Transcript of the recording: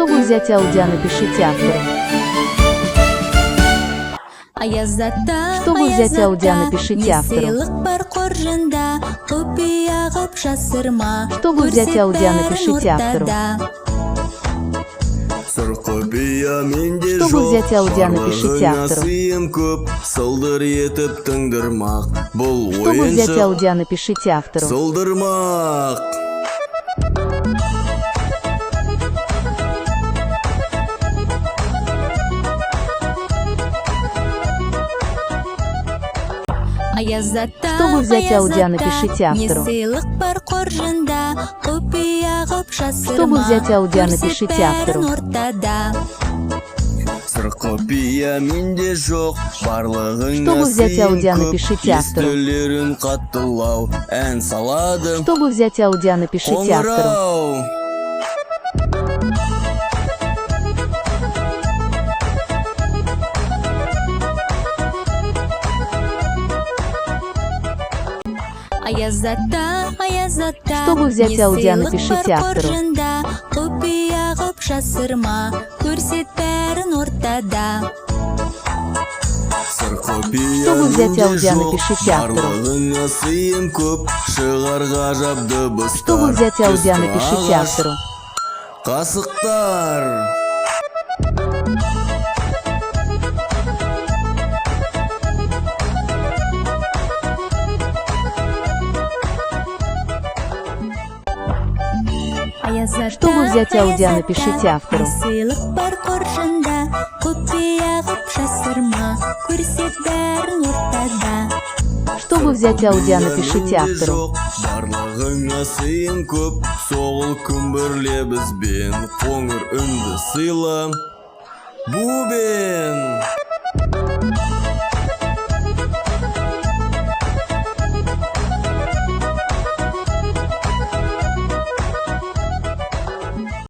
Чтобы взять аудио, напишите автору. Чтобы взять аудио, напишите автору. Чтобы взять аудио, напишите автору. Чтобы взять аудио, напишите автору. Чтобы взять аудио, напишите автору. Чтобы взять аудио, напишите автору. Чтобы взять аудио, напишите автору. Чтобы взять аудио, напишите автору. Чтобы взять аудио, напишите автору. Чтобы взять аудио, напишите автору. Чтобы взять аудио, напишите автору. Чтобы взять аудио, напишите автору. Чтобы взять аудио, напишите автору. Чтобы взять аудио, напишите автору. Бубен